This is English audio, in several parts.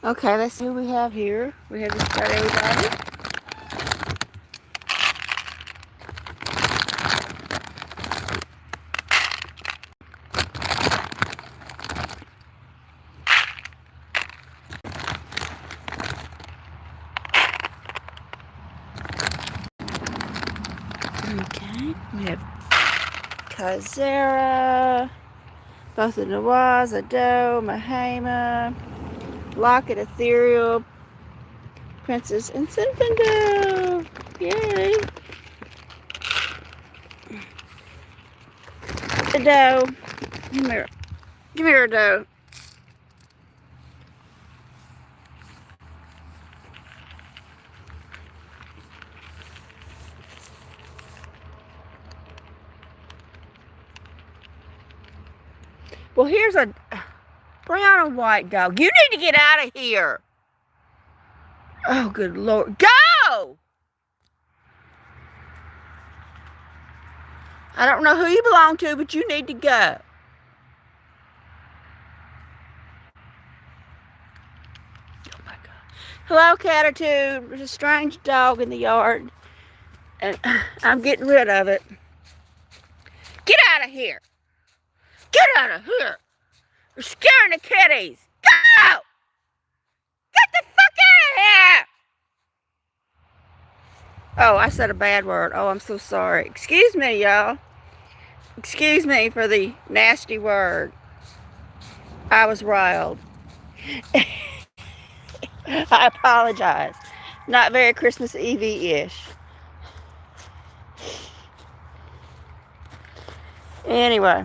Okay, let's see who we have here. We have just about everybody. Okay, we have Kazera, both of Nawaz, Ado, Mahema, Locket, Ethereal, Princess, and Zinfandel. Yay! Ado, come here. Come here, Ado. Well, here's a brown and white dog. You need to get out of here. Oh, good Lord. Go! I don't know who you belong to, but you need to go. Oh, my God. Hello, Catitude. There's a strange dog in the yard, and I'm getting rid of it. Get out of here. Get out of here. You're scaring the kitties. Go! Get the fuck out of here! Oh, I said a bad word. Oh, I'm so sorry. Excuse me, y'all. Excuse me for the nasty word. I was riled. I apologize. Not very Christmas Eve-ish. Anyway,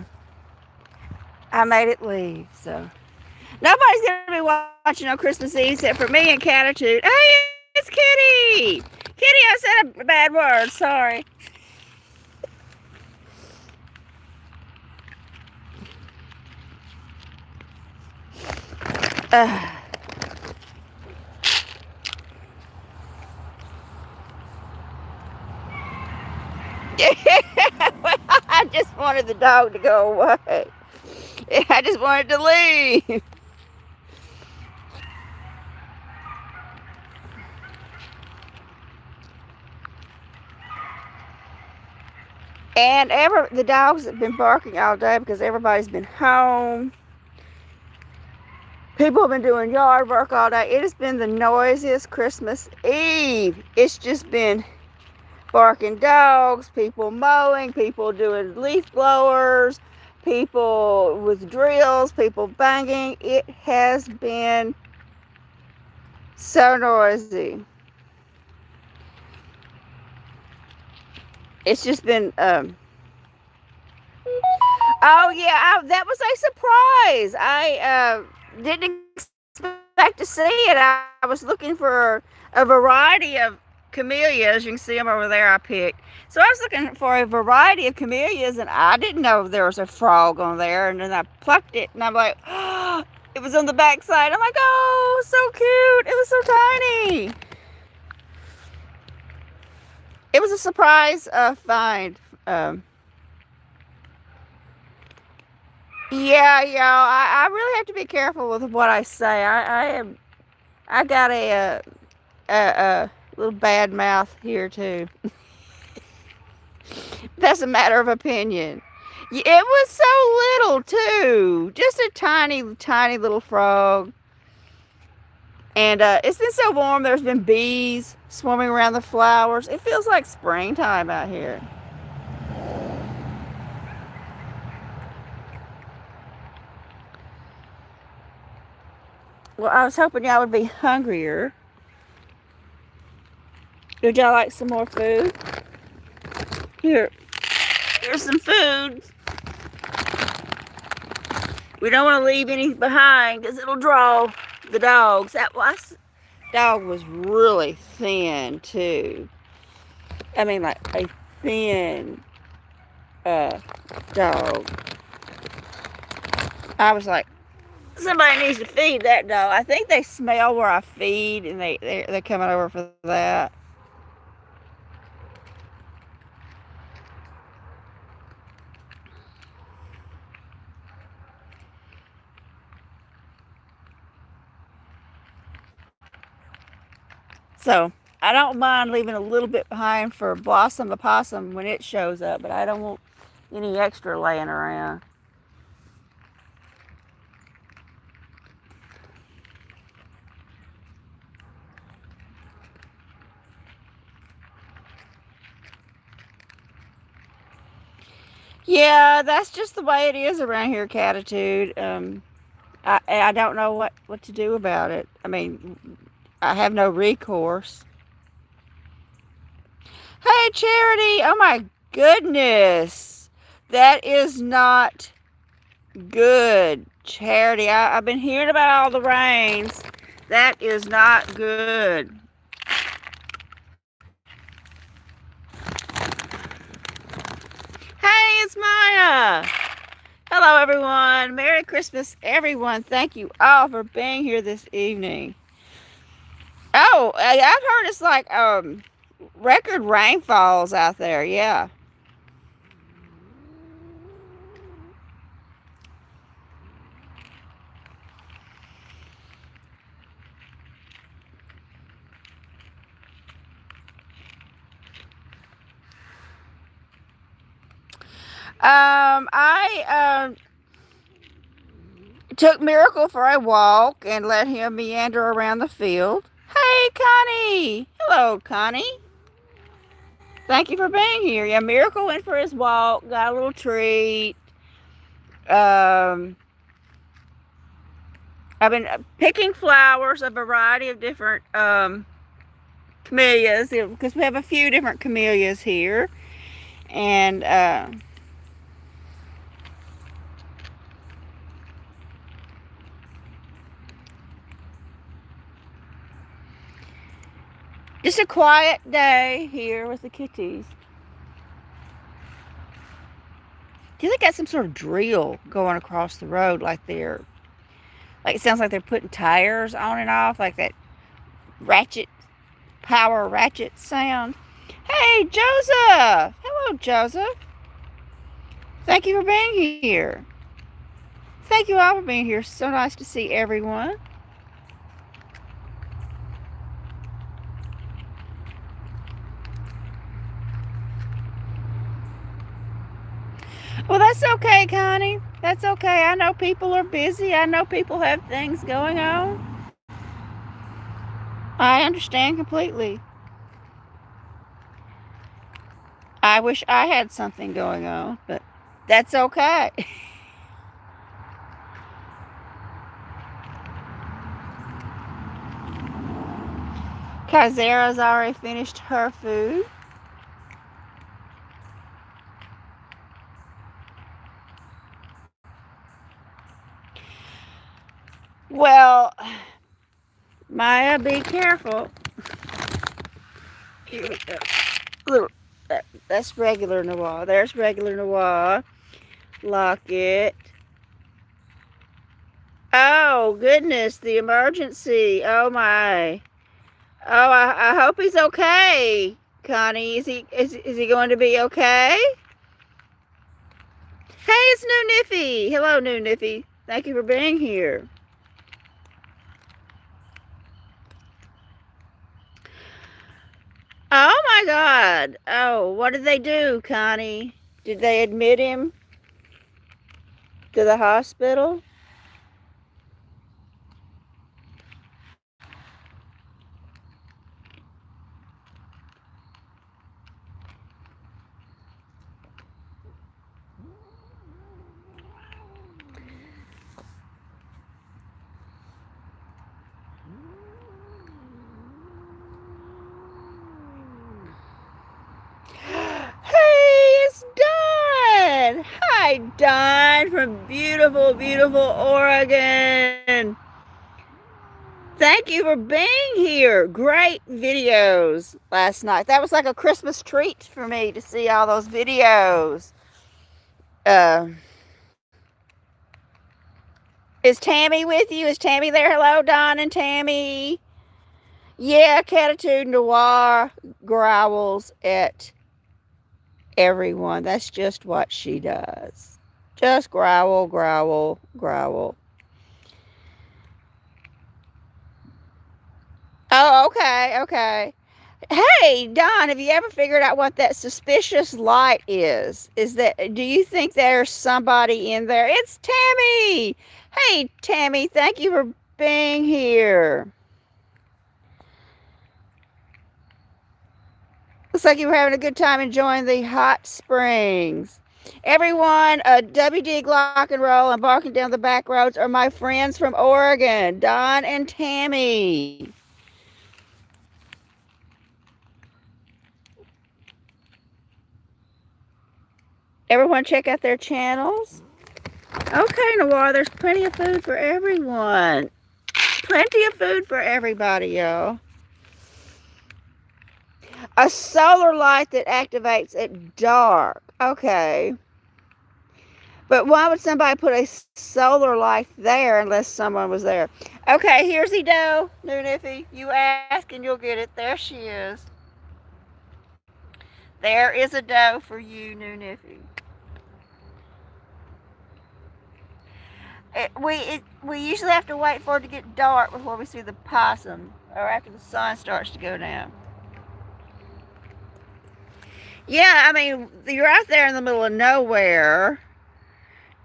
I made it leave, so nobody's gonna be watching on Christmas Eve except for me and Catitude. Hey, it's Kitty. Kitty, I said a bad word. Sorry. Uh, I just wanted the dog to go away. I just wanted to leave. And the dogs have been barking all day because everybody's been home. People have been doing yard work all day. It has been the noisiest Christmas Eve. It's just been barking dogs, people mowing, people doing leaf blowers, people with drills, people banging. It has been so noisy. It's just been, oh yeah, that was a surprise. I didn't expect to see it. I was looking for a variety of camellias. You can see them over there I picked. So I was looking for a variety of camellias, and I didn't know there was a frog on there. And then I plucked it, and I'm like, oh, it was on the back side. I'm like, oh, so cute. It was so tiny. It was a surprise find. Um, yeah. I really have to be careful with what I say. I got a little bad mouth here too. That's a matter of opinion. It was so little too, just a tiny little frog. And it's been so warm. There's been bees swarming around the flowers. It feels like springtime out here. Well, I was hoping y'all would be hungrier. Would y'all like some more food? Here's some food. We don't want to leave any behind because it'll draw the dogs. That dog was really thin too. I mean, like a thin dog. I was like, somebody needs to feed that dog. I think they smell where I feed, and they're coming over for that. So I don't mind leaving a little bit behind for Blossom the Possum when it shows up, but I don't want any extra laying around. Yeah, that's just the way it is around here, Catitude. I don't know what to do about it. I mean, I have no recourse. Hey, Charity! Oh my goodness, that is not good, Charity. I've been hearing about all the rains. That is not good. Hey, it's Maya. Hello, everyone. Merry Christmas, everyone. Thank you all for being here this evening. Oh, I've heard it's like record rainfalls out there. Yeah. I took Miracle for a walk and let him meander around the field. Hey, Connie. Hello, Connie. Thank you for being here. Yeah, Miracle went for his walk, got a little treat. Um, I've been picking flowers, a variety of different camellias, because we have a few different camellias here. And just a quiet day here with the kitties. Do you think that's some sort of drill going across the road, like it sounds like they're putting tires on and off, like that ratchet, power ratchet sound? Hey, Joseph! Hello, Joseph. Thank you for being here. Thank you all for being here. So nice to see everyone. Well, that's okay, Connie. That's okay. I know people are busy. I know people have things going on. I understand completely. I wish I had something going on, but that's okay. Kaizera's already finished her food. Well, Maya, be careful. Here we go. Little, that's regular Noir. There's regular Noir. Lock it. Oh, goodness, the emergency. Oh, my. Oh, I hope he's okay, Connie. Is he going to be okay? Hey, it's New Niffy. Hello, New Niffy. Thank you for being here. Oh my God. Oh, what did they do, Connie? Did they admit him to the hospital? Hey, it's Dawn. Hi, Dawn from beautiful, beautiful Oregon. Thank you for being here. Great videos last night. That was like a Christmas treat for me to see all those videos. Uh, is Tammy with you? Is Tammy there? Hello, Don and Tammy. Yeah, Catitude Noir growls at everyone. That's just what she does. Just growl, growl, growl. Oh, okay, okay. Hey, Don, have you ever figured out what that suspicious light is? Do you think there's somebody in there? It's Tammy! Hey, Tammy, thank you for being here. Looks like you were having a good time enjoying the hot springs. Everyone, WD Glock and Roll and barking down the back roads are my friends from Oregon, Don and Tammy. Everyone, check out their channels. Okay, Noir, there's plenty of food for everyone. Plenty of food for everybody, y'all. A solar light that activates at dark. Okay. But why would somebody put a solar light there unless someone was there? Okay, here's the dough, New Niffy. You ask and you'll get it. There she is. There is a dough for you, New Niffy. We usually have to wait for it to get dark before we see the possum, or after the sun starts to go down. Yeah, I mean, you're out there in the middle of nowhere,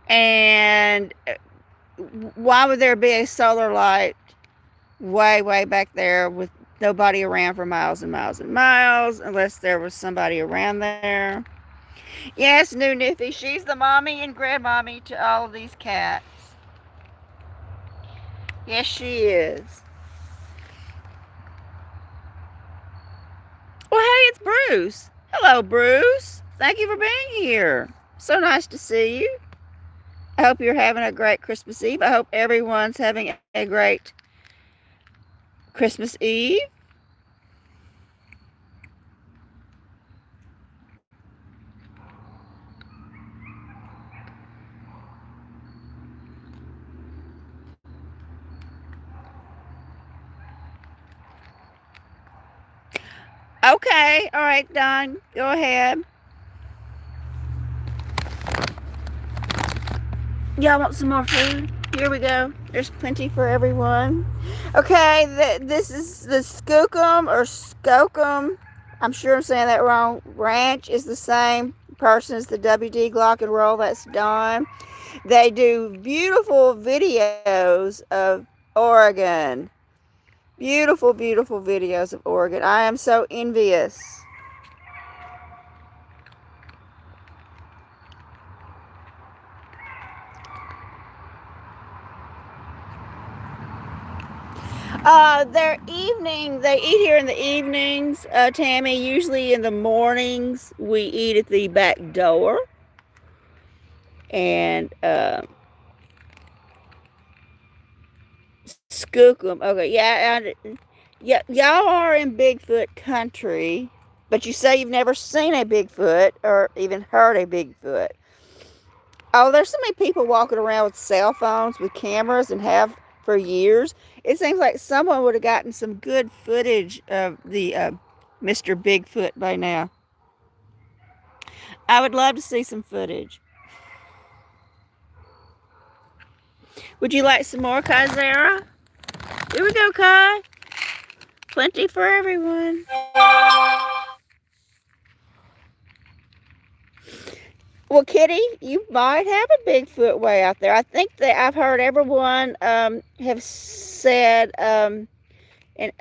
and why would there be a solar light way, way back there with nobody around for miles and miles and miles, unless there was somebody around there? Yes, New Niffy, she's the mommy and grandmommy to all of these cats. Yes, she is. Well, hey, it's Bruce. Hello, Bruce. Thank you for being here. So nice to see you. I hope you're having a great Christmas Eve. I hope everyone's having a great Christmas Eve. Okay, all right, Don, go ahead. Y'all want some more food? Here we go. There's plenty for everyone. Okay, this is the Skookum or Skokum. I'm sure I'm saying that wrong. Ranch is the same person as the WD Glock and Roll. That's Don. They do beautiful videos of Oregon. Beautiful, beautiful videos of Oregon. I am so envious. They eat here in the evenings, Tammy. Usually in the mornings, we eat at the back door. And, Skookum. Okay, yeah, y'all are in Bigfoot country, but you say you've never seen a Bigfoot or even heard a Bigfoot. Oh, there's so many people walking around with cell phones with cameras and have for years. It seems like someone would have gotten some good footage of the Mr. Bigfoot by now. I would love to see some footage. Would you like some more, Kaizera? Here we go, Kai. Plenty for everyone. Well, Kitty, you might have a Bigfoot way out there. I think that I've heard everyone have said in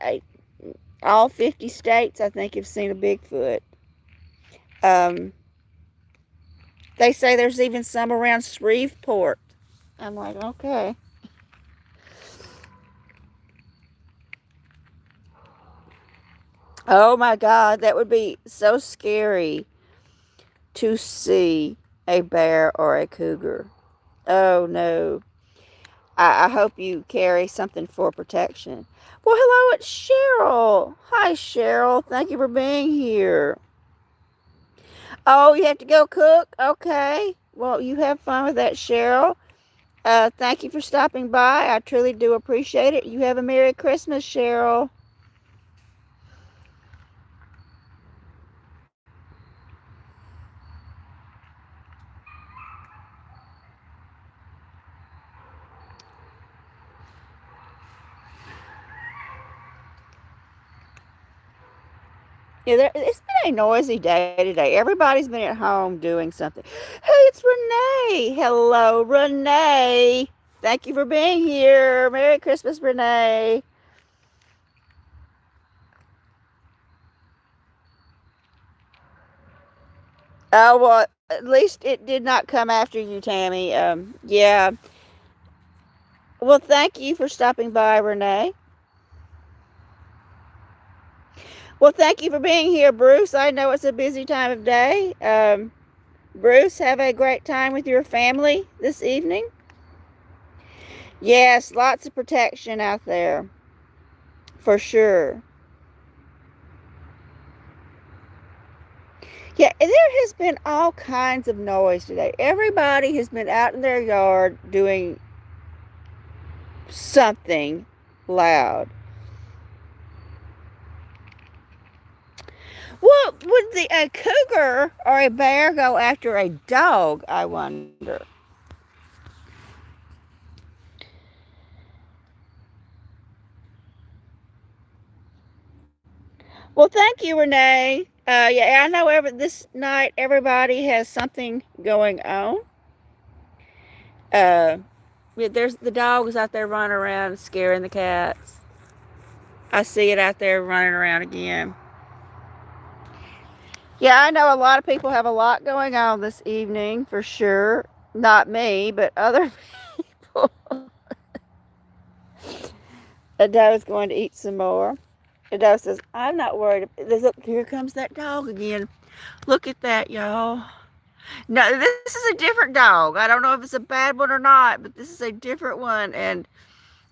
all 50 states, I think, have seen a Bigfoot. Um, they say there's even some around Shreveport. I'm like, okay. Oh my God, that would be so scary to see a bear or a cougar. Oh no. I hope you carry something for protection. Well, hello, it's Cheryl. Hi, Cheryl. Thank you for being here. Oh, you have to go cook? Okay. Well, you have fun with that, Cheryl. Thank you for stopping by. I truly do appreciate it. You have a Merry Christmas, Cheryl. Yeah, it's been a noisy day today. Everybody's been at home doing something. Hey, it's Renee. Hello, Renee. Thank you for being here. Merry Christmas, Renee. Oh, well, at least it did not come after you, Tammy. Yeah. Well, thank you for stopping by, Renee. Well, thank you for being here, Bruce. I know it's a busy time of day. Bruce, have a great time with your family this evening. Yes, lots of protection out there, for sure. Yeah, there has been all kinds of noise today. Everybody has been out in their yard doing something loud. Well, would a cougar or a bear go after a dog, I wonder? Well, thank you, Renee. Yeah, I know this night everybody has something going on. Uh, there's the dogs out there running around scaring the cats. I see it out there running around again. Yeah, I know a lot of people have a lot going on this evening for sure. Not me, but other people. Ado's going to eat some more. Ado says, I'm not worried. Look, here comes that dog again. Look at that, y'all. No, this is a different dog. I don't know if it's a bad one or not, but this is a different one. And,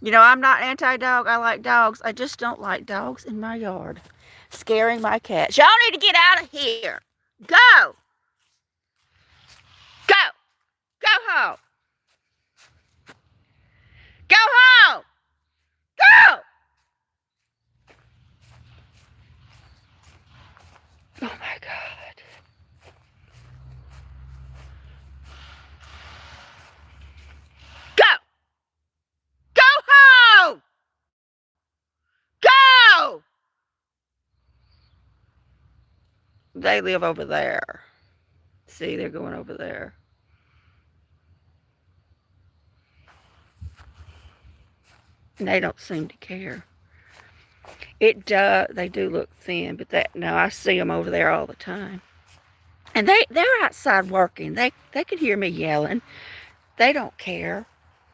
I'm not anti-dog. I like dogs. I just don't like dogs in my yard scaring my cats. Y'all need to get out of here. Go. Go. Go home. Go home. Go. Oh my God. Go. Go home. Go. They live over there. See, they're going over there. And they don't seem to care. It does. They do look thin, but no, I see them over there all the time. And they're outside working. They could hear me yelling. They don't care.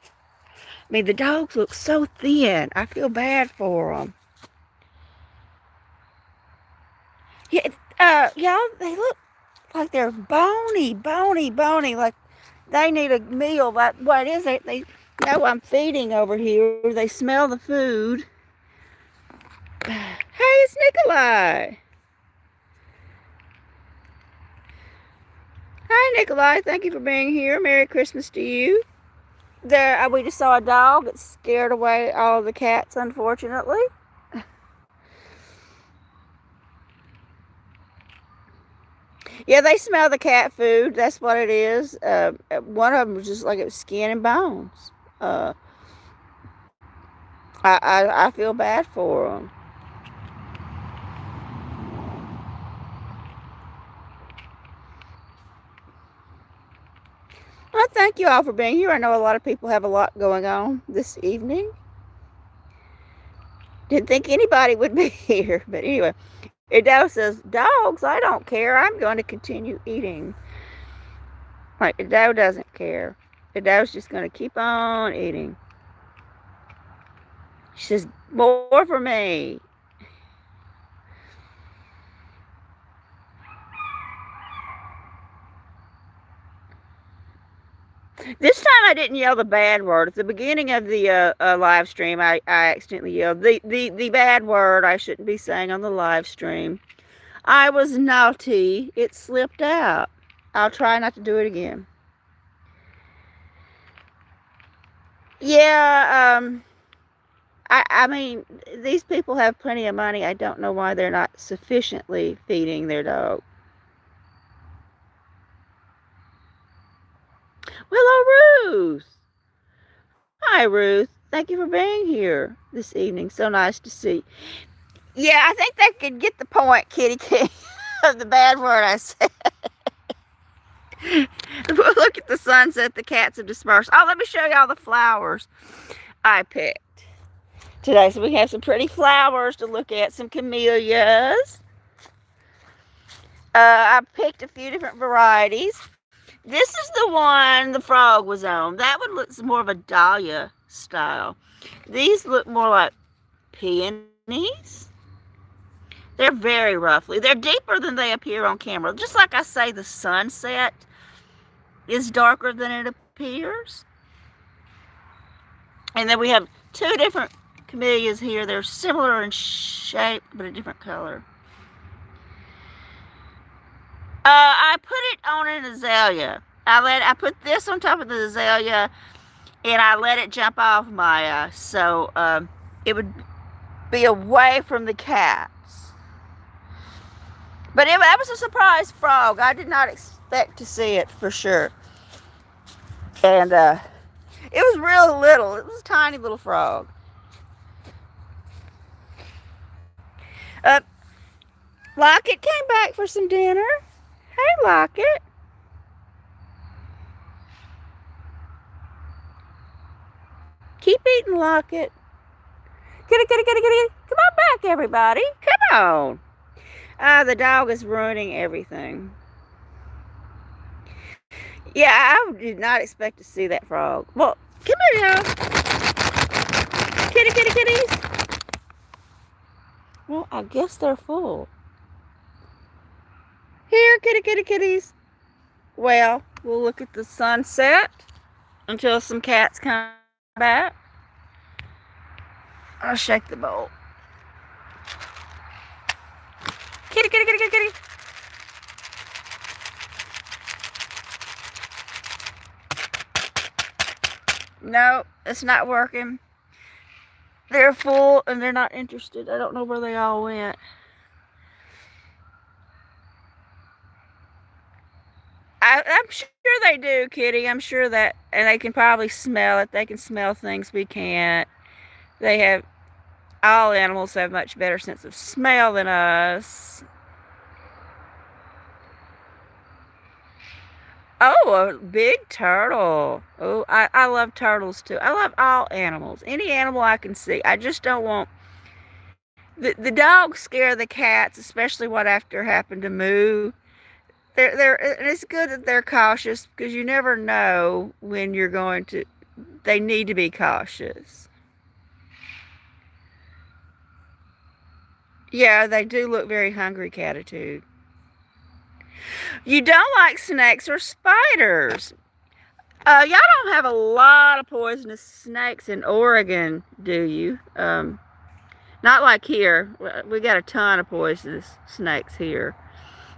I mean, the dogs look so thin. I feel bad for them. Yeah, y'all, they look like they're bony, bony, bony. Like they need a meal. Like what is it? They know I'm feeding over here. They smell the food. Hey, it's Nikolai. Hi, Nikolai. Thank you for being here. Merry Christmas to you. There, we just saw a dog that scared away all the cats, unfortunately. Yeah, they smell the cat food. That's what it is. One of them was just like it was skin and bones. Uh, I feel bad for them. Well, thank you all for being here. I know a lot of people have a lot going on this evening. Didn't think anybody would be here, but anyway. Ado says, dogs, I don't care. I'm going to continue eating. Like, Ado doesn't care. Ado's just going to keep on eating. She says, more for me. This time I didn't yell the bad word. At the beginning of the live stream, I accidentally yelled the bad word I shouldn't be saying on the live stream. I was naughty. It slipped out. I'll try not to do it again. Yeah, I mean, these people have plenty of money. I don't know why they're not sufficiently feeding their dog. Hello, Ruth. Hi, Ruth. Thank you for being here this evening. So nice to see. Yeah, I think they could get the point, Kitty King, of the bad word I said. Look at the sunset. The cats have dispersed. Oh, let me show you all the flowers I picked today. So we have some pretty flowers to look at. Some camellias. I picked a few different varieties. This is the one the frog was on. That one looks more of a dahlia style. These look more like peonies. They're very roughly. They're deeper than they appear on camera. Just like I say, the sunset is darker than it appears. And then we have two different camellias here. They're similar in shape, but a different color. I put it on an azalea. I put this on top of the azalea, and I let it jump off my so it would be away from the cats. But that was a surprise frog. I did not expect to see it for sure. And it was real little. It was a tiny little frog. Locket came back for some dinner. Hey, Locket. Keep eating, Locket. Kitty, kitty, kitty, kitty. Come on back, everybody. Come on. The dog is ruining everything. Yeah, I did not expect to see that frog. Well, come here, y'all. Kitty, kitty, kitties. Well, I guess they're full. Here, kitty, kitty, kitties. Well, we'll look at the sunset until some cats come back. I'll shake the bowl. Kitty, kitty, kitty, kitty, kitty. No, it's not working. They're full and they're not interested. I don't know where they all went. I'm sure they do, Kitty. I'm sure that, and they can probably smell it. They can smell things we can't. They have, all animals have much better sense of smell than us. Oh, a big turtle. Oh, I love turtles too. I love all animals. Any animal I can see. I just don't want, the dogs scare the cats, especially what after happened to Moo. And it's good that they're cautious because you never know when you're going to, they need to be cautious. Yeah, they do look very hungry, Catitude. You don't like snakes or spiders. Y'all don't have a lot of poisonous snakes in Oregon, do you? Not like here. We got a ton of poisonous snakes here.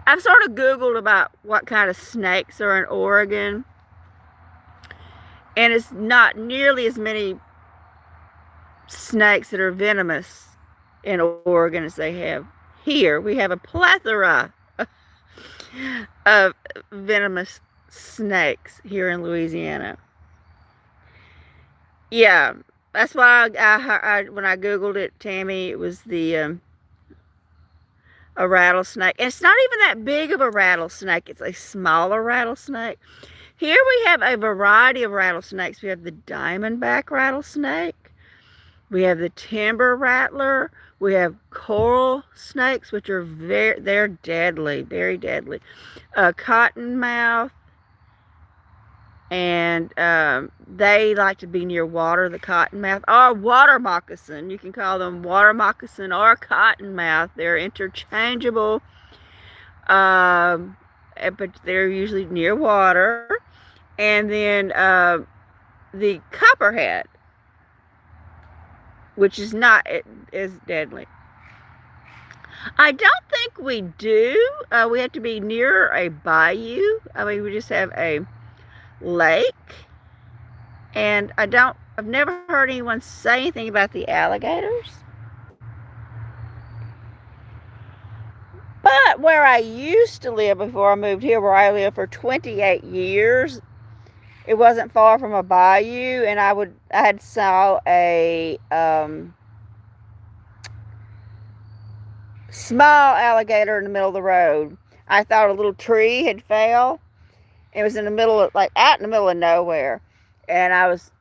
I've sort of Googled about what kind of snakes are in Oregon, and it's not nearly as many snakes that are venomous in Oregon as they have here. We have a plethora of venomous snakes here in Louisiana. Yeah, that's why when I Googled it, Tammy, it was a rattlesnake. And it's not even that big of a rattlesnake. It's a smaller rattlesnake. Here we have a variety of rattlesnakes. We have the diamondback rattlesnake. We have the timber rattler. We have coral snakes, which are they're deadly, very deadly. Cottonmouth, and they like to be near water, the cottonmouth, or water moccasin. You can call them water moccasin or cottonmouth. They're interchangeable, but they're usually near water. And then the copperhead, which is not as deadly. I don't think we do. We have to be near a bayou. I mean, we just have a lake. And I've never heard anyone say anything about the alligators. But where I used to live before I moved here, where I lived for 28 years, it wasn't far from a bayou, and I had saw a small alligator in the middle of the road. I thought a little tree had fell. It was in the middle of, like, out in the middle of nowhere. And I was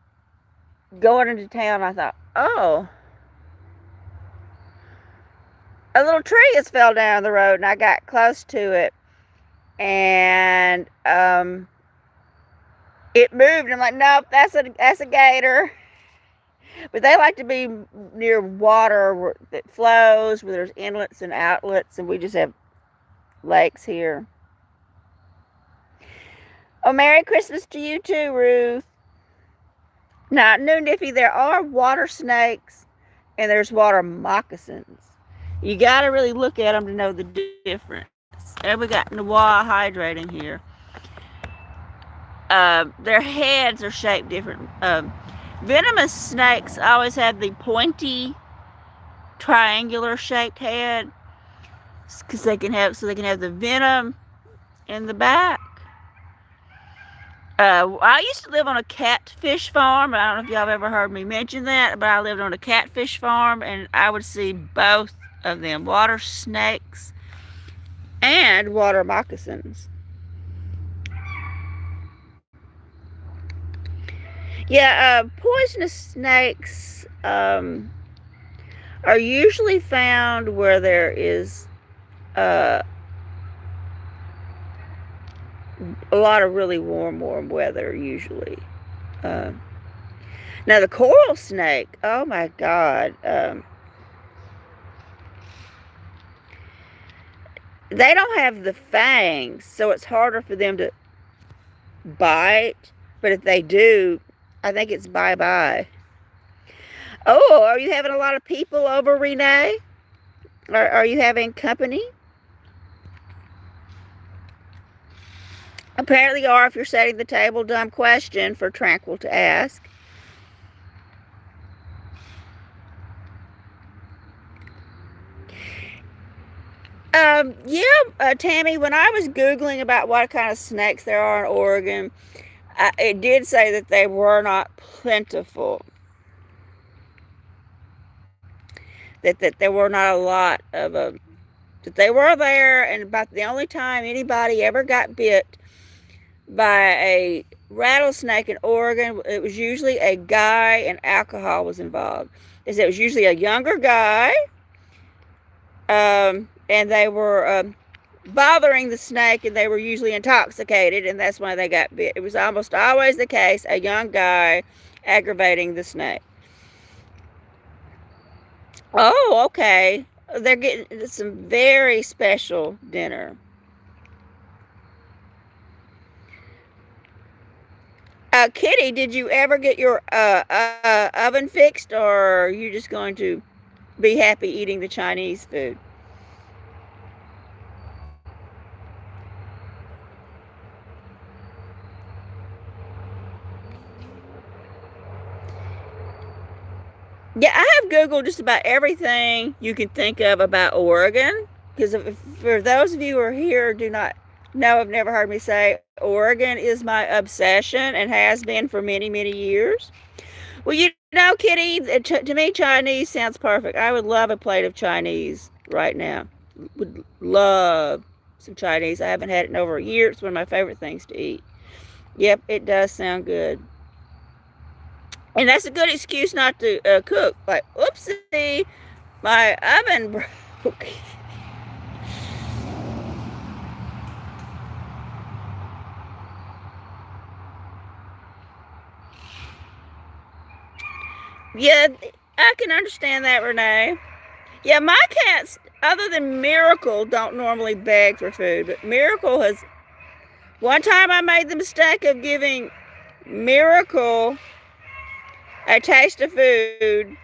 going into town. I thought, oh, a little tree has fell down the road. And I got close to it. And it moved. I'm like, nope, that's a gator. But they like to be near water that flows, where there's inlets and outlets, and we just have lakes here. Oh, Merry Christmas to you too, Ruth. Now, New Niffy, there are water snakes and there's water moccasins. You got to really look at them to know the difference. And we got Noir hydrating here. Their heads are shaped different. Venomous snakes always have the pointy, triangular shaped head, because they can have the venom in the back. I used to live on a catfish farm. I don't know if y'all have ever heard me mention that, but I lived on a catfish farm, and I would see both of them, water snakes and water moccasins. Yeah, poisonous snakes are usually found where there is a lot of really warm weather, usually. Now, the coral snake, oh my God. They don't have the fangs, so it's harder for them to bite. But if they do, I think it's bye-bye. Oh, are you having a lot of people over, Renee? Are you having company? Apparently you are if you're setting the table. Dumb question for Tranquil to ask. Tammy, when I was Googling about what kind of snakes there are in Oregon, it did say that they were not plentiful. That there were not a lot of them. That they were there, and about the only time anybody ever got bit by a rattlesnake in Oregon, it was usually a guy and alcohol was involved. It was usually a younger guy, and they were bothering the snake, and they were usually intoxicated, and that's why they got bit. It was almost always the case, a young guy aggravating the snake. Oh, okay. They're getting some very special dinner. Kitty, did you ever get your oven fixed, or are you just going to be happy eating the Chinese food? Yeah, I have Googled just about everything you can think of about Oregon, because for those of you who are here do not know, have never heard me say, Oregon is my obsession and has been for many, many years. Well, you know, Kitty, to me, Chinese sounds perfect. I would love a plate of Chinese right now. Would love some Chinese. I haven't had it in over a year. It's one of my favorite things to eat. Yep, it does sound good. And that's a good excuse not to cook. Like, oopsie, my oven broke. Yeah, I can understand that, Renee. Yeah, my cats, other than Miracle, don't normally beg for food. But Miracle has... One time I made the mistake of giving Miracle a taste of food,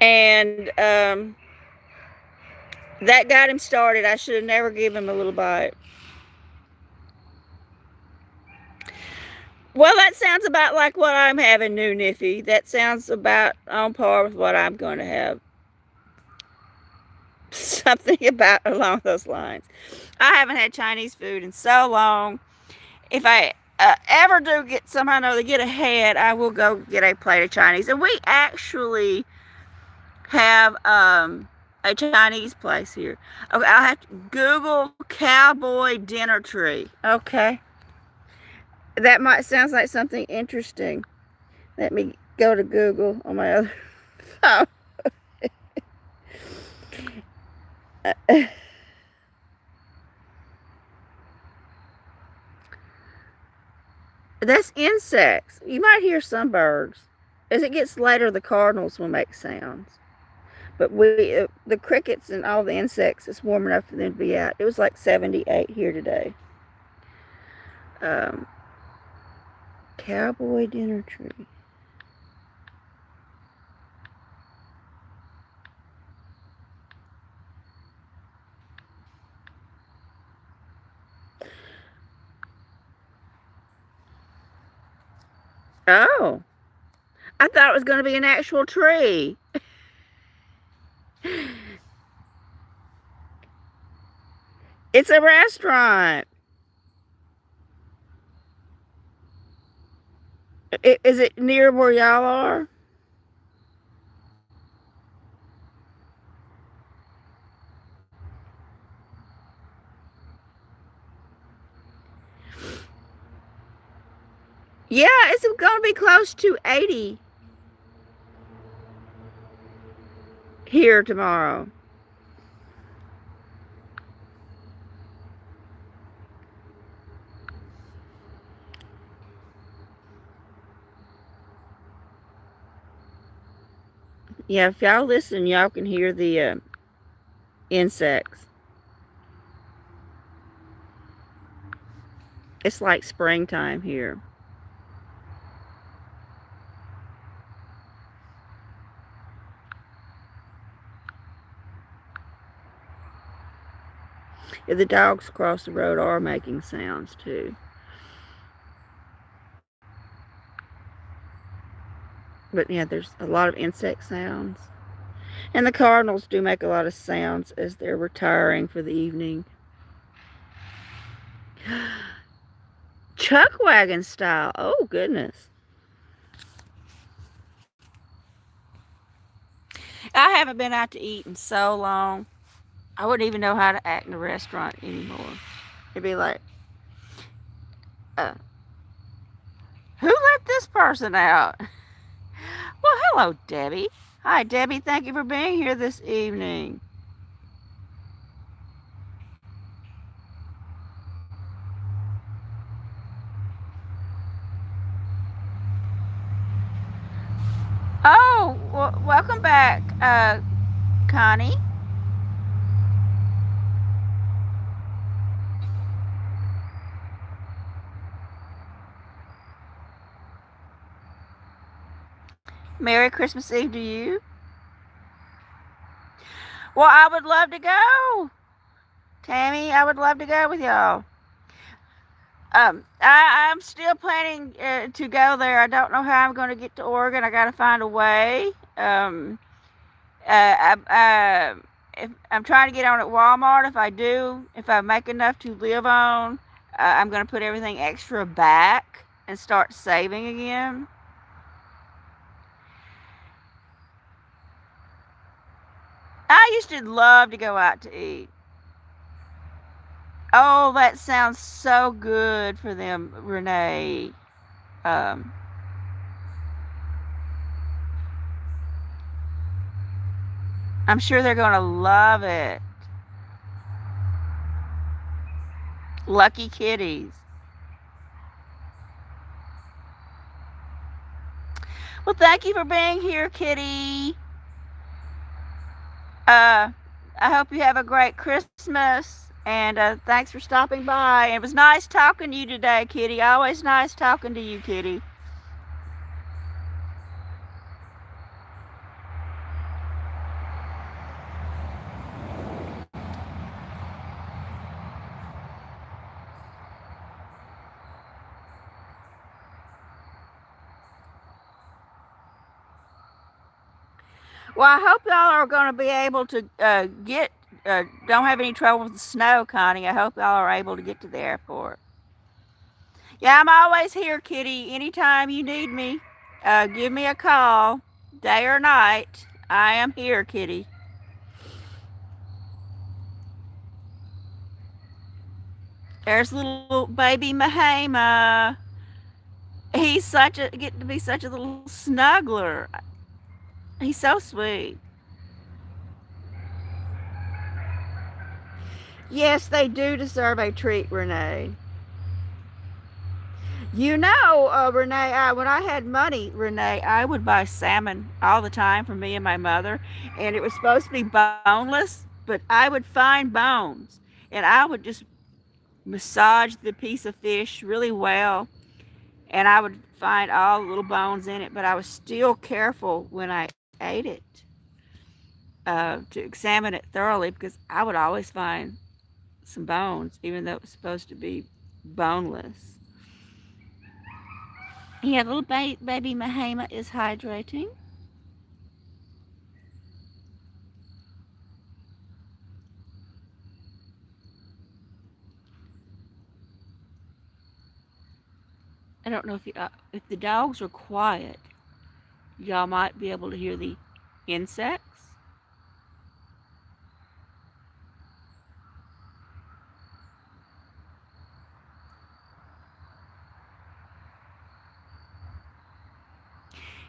and that got him started. I should have never given him a little bite. Well, that sounds about like what I'm having, New Niffy. That sounds about on par with what I'm going to have. Something about along those lines. I haven't had Chinese food in so long. If I ever do somehow or another get ahead, I will go get a plate of Chinese. And we actually have a a Chinese place here. Okay, I'll have to Google cowboy dinner tree. Okay. That might sounds like something interesting. Let me go to Google on my other phone. That's insects. You might hear some birds. As it gets later, the cardinals will make sounds. But the crickets and all the insects, it's warm enough for them to be out. It was like 78 here today. Um, Cowboy dinner tree. Oh, I thought it was going to be an actual tree. It's a restaurant. Is it near where y'all are? Yeah, it's going to be close to 80 here tomorrow. Yeah, if y'all listen, y'all can hear the insects. It's like springtime here. Yeah, the dogs across the road are making sounds too. But yeah, there's a lot of insect sounds. And the cardinals do make a lot of sounds as they're retiring for the evening. Chuck wagon style. Oh, goodness. I haven't been out to eat in so long. I wouldn't even know how to act in a restaurant anymore. It'd be like, uh, who let this person out? Well, hello, Debbie. Hi, Debbie. Thank you for being here this evening. Oh, well, welcome back, Connie. Merry Christmas Eve to you. Well, I would love to go. Tammy, I would love to go with y'all. I'm still planning to go there. I don't know how I'm going to get to Oregon. I got to find a way. If I'm trying to get on at Walmart. If I do, if I make enough to live on, I'm going to put everything extra back and start saving again. I used to love to go out to eat. Oh, that sounds so good for them, Renee. Um, I'm sure they're going to love it. Lucky kitties. Well, thank you for being here, Kitty. I hope you have a great Christmas, and thanks for stopping by. It was nice talking to you today, Kitty. Always nice talking to you, Kitty. Well, I hope y'all are going to be able to don't have any trouble with the snow, Connie. I hope y'all are able to get to the airport. Yeah, I'm always here, Kitty. Anytime you need me, give me a call, day or night. I am here, Kitty. There's little baby Mahama. He's such a getting to be such a little snuggler. He's so sweet. Yes, they do deserve a treat, Renee. You know, Renee, when I had money, Renee, I would buy salmon all the time for me and my mother, and it was supposed to be boneless, but I would find bones, and I would just massage the piece of fish really well, and I would find all the little bones in it, but I was still careful when I ate it to examine it thoroughly because I would always find some bones, even though it was supposed to be boneless. Yeah, little baby Mahama is hydrating. I don't know if the dogs are quiet, y'all might be able to hear the insects.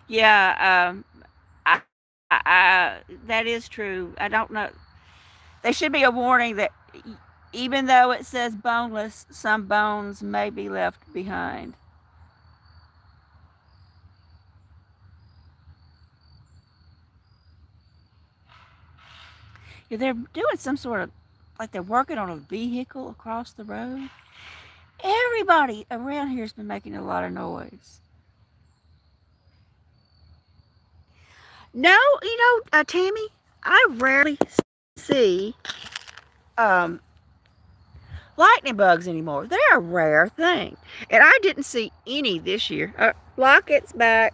Yeah, that is true. I don't know. There should be a warning that even though it says boneless, some bones may be left behind. Yeah, they're doing some sort of like they're working on a vehicle across the road. Everybody around here has been making a lot of noise. No, Tammy, I rarely see um, lightning bugs anymore. They're a rare thing. And I didn't see any this year. Locket's back.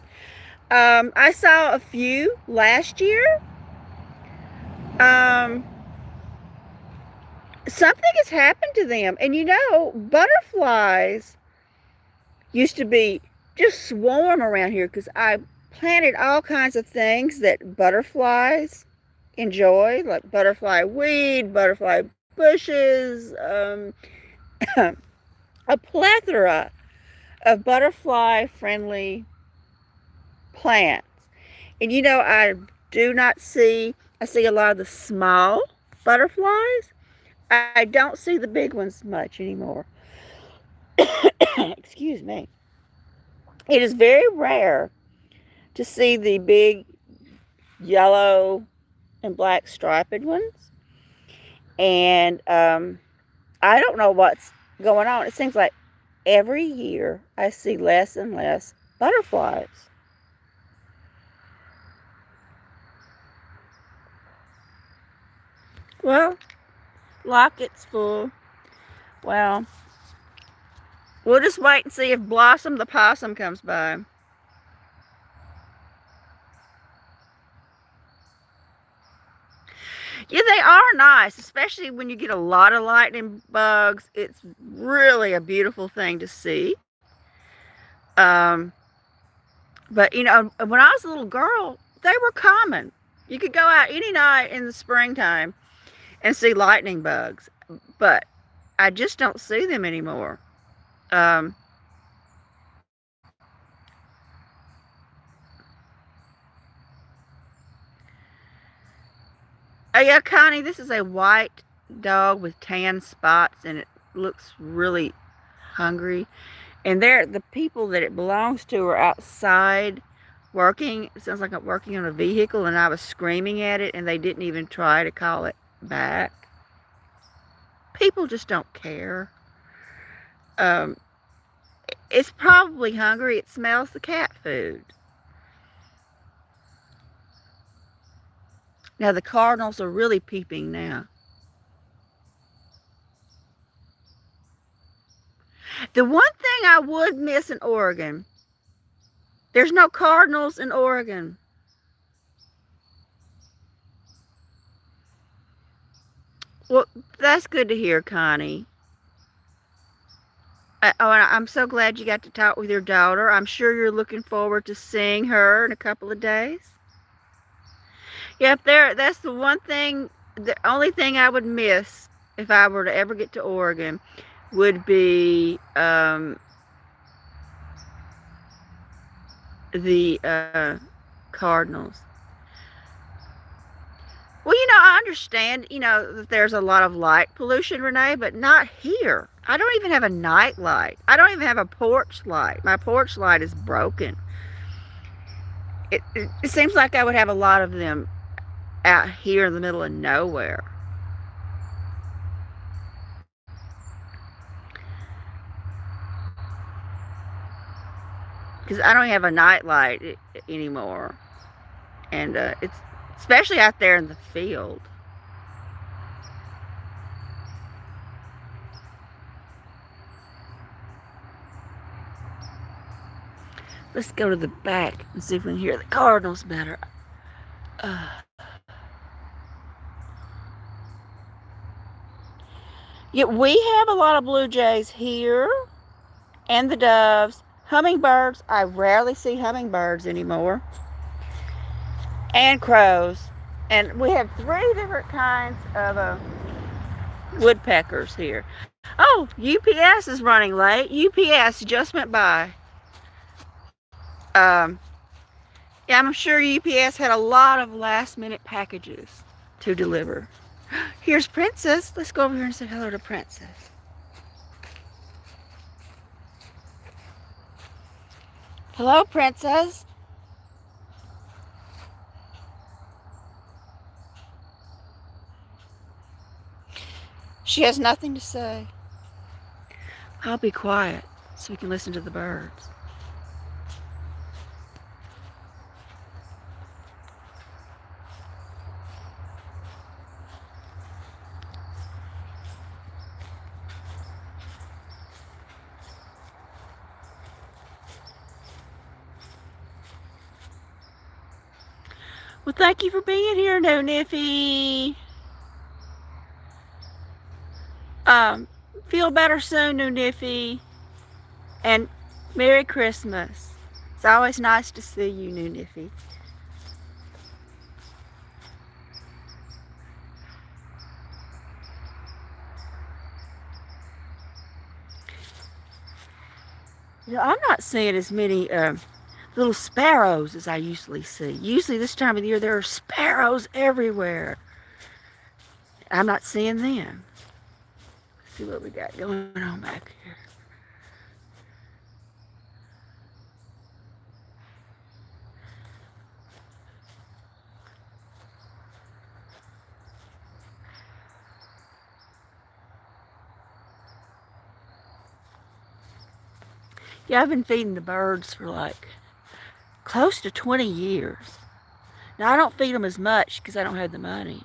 I saw a few last year. Um, Something has happened to them. And butterflies used to be just swarm around here because I planted all kinds of things that butterflies enjoy, like butterfly weed, butterfly bushes, a plethora of butterfly friendly plants. And I see a lot of the small butterflies. I don't see the big ones much anymore. Excuse me. It is very rare to see the big yellow and black striped ones. And I don't know what's going on. It seems like every year I see less and less butterflies. Well, locket's full. Well, we'll just wait and see if Blossom the possum comes by. Yeah, they are nice, especially when you get a lot of lightning bugs. It's really a beautiful thing to see. Um, but when I was a little girl, they were common. You could go out any night in the springtime and see lightning bugs, but I just don't see them anymore. Um, oh yeah, Connie, this is a white dog with tan spots, and it looks really hungry. And the people that it belongs to are outside working. It sounds like I'm working on a vehicle, and I was screaming at it, and they didn't even try to call it back. People just don't care. Um, it's probably hungry. It smells the cat food. Now the cardinals are really peeping now. The one thing I would miss in Oregon, there's no cardinals in Oregon. Well, that's good to hear, Connie. And I'm so glad you got to talk with your daughter. I'm sure you're looking forward to seeing her in a couple of days. Yep, that's the only thing I would miss if I were to ever get to Oregon would be the Cardinals. Well, I understand, that there's a lot of light pollution, Renee, but not here. I don't even have a night light. I don't even have a porch light. My porch light is broken. It seems like I would have a lot of them out here in the middle of nowhere. Because I don't have a night light anymore. And it's especially out there in the field. Let's go to the back and see if we can hear the Cardinals better. Yeah, we have a lot of blue jays here, and the doves. Hummingbirds, I rarely see hummingbirds anymore. And crows. And we have 3 different kinds of woodpeckers here. Oh, UPS is running late. UPS just went by. Yeah, I'm sure UPS had a lot of last minute packages to deliver. Here's Princess. Let's go over here and say hello to Princess. Hello, Princess. She has nothing to say. I'll be quiet so we can listen to the birds. Well, thank you for being here, No Niffy. Feel better soon, No Niffy. And Merry Christmas. It's always nice to see you, No Niffy. I'm not seeing as many little sparrows as I usually see. Usually this time of the year there are sparrows everywhere. I'm not seeing them. Let's see what we got going on back here. Yeah, I've been feeding the birds for like close to 20 years. Now, I don't feed them as much because I don't have the money.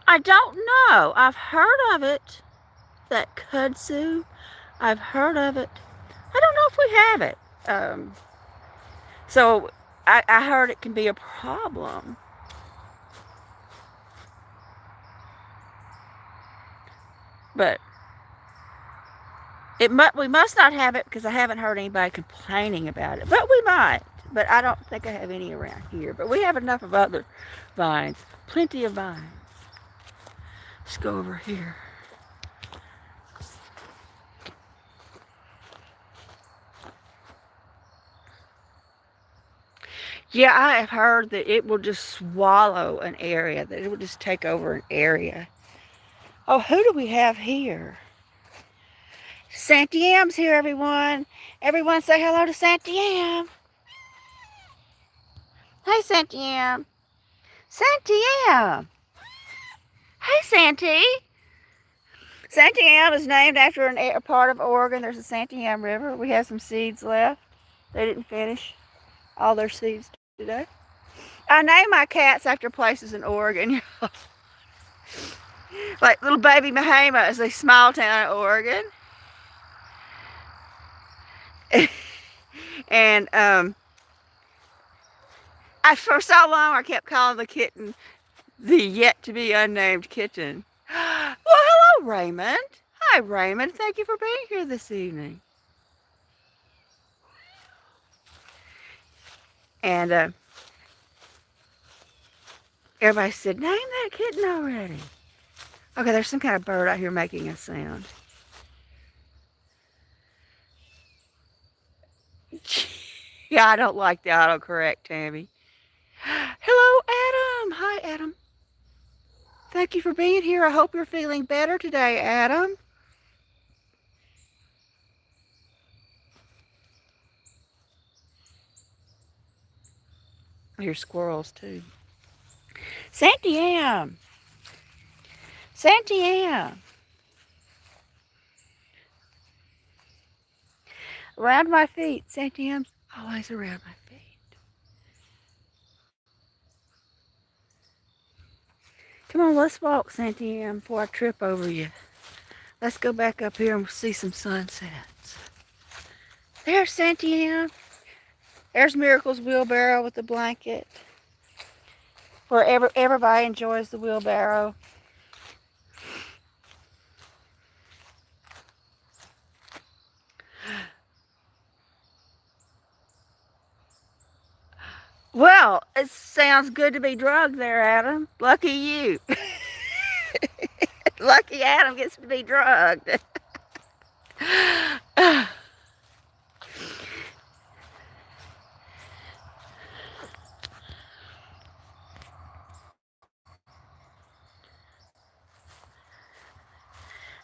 I don't know. I've heard of it. That kudzu. I've heard of it. I don't know if we have it. So I heard it can be a problem. But we must not have it because I haven't heard anybody complaining about it. But we might. But I don't think I have any around here. But we have enough of other vines. Plenty of vines. Let's go over here. Yeah, I have heard that it will just swallow an area, that it will just take over an area. Oh, who do we have here? Santiam's here, everyone. Everyone say hello to Santiam. Hey, Santiam. Santiam. Hey, Santi. Santiam is named after a part of Oregon. There's a Santiam River. We have some seeds left. They didn't finish all their seeds today. I name my cats after places in Oregon. Like little baby Mahama is a small town in Oregon. And for so long I kept calling the kitten the yet to be unnamed kitten. Well, hello, Raymond. Hi, Raymond. Thank you for being here this evening. And everybody said, name that kitten already. Okay, there's some kind of bird out here making a sound. Yeah, I don't like the autocorrect, Tammy. Hello, Adam. Hi, Adam. Thank you for being here. I hope you're feeling better today, Adam. I hear squirrels, too. Santiam. Santiam. Around my feet. Santiam's always around my feet. Come on, let's walk, Santiam, before I trip over you. Let's go back up here and see some sunsets. There's Santiam. There's Miracle's wheelbarrow with the blanket. Where everybody enjoys the wheelbarrow. Well, it sounds good to be drugged there, Adam. Lucky you. Lucky Adam gets to be drugged.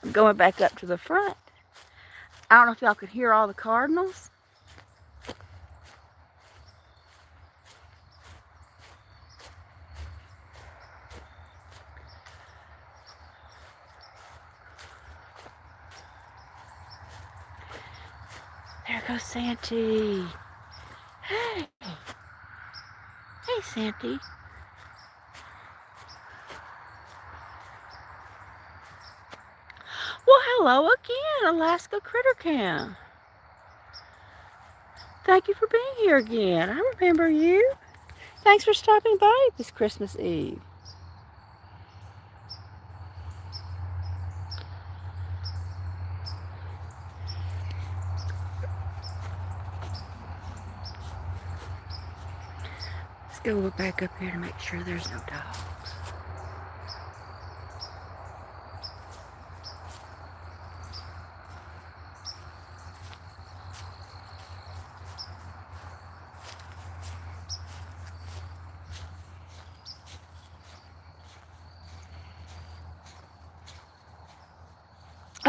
I'm going back up to the front. I don't know if y'all could hear all the cardinals. There goes Santy. Hey. Hey, Santy. Well, hello again, Alaska Critter Camp. Thank you for being here again. I remember you. Thanks for stopping by this Christmas Eve. Let's go back up here to make sure there's no dogs.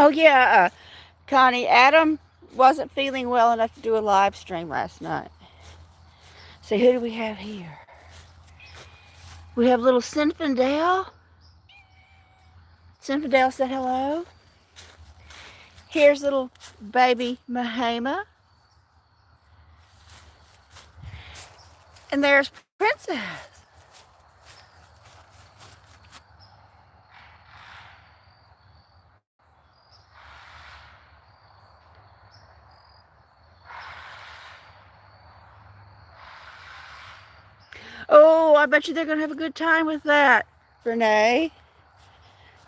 Oh yeah, Connie, Adam wasn't feeling well enough to do a live stream last night. So who do we have here? We have little Sinfandale. Sinfandale said hello. Here's little baby Mahema. And there's Princess. Oh, I bet you they're going to have a good time with that, Renee.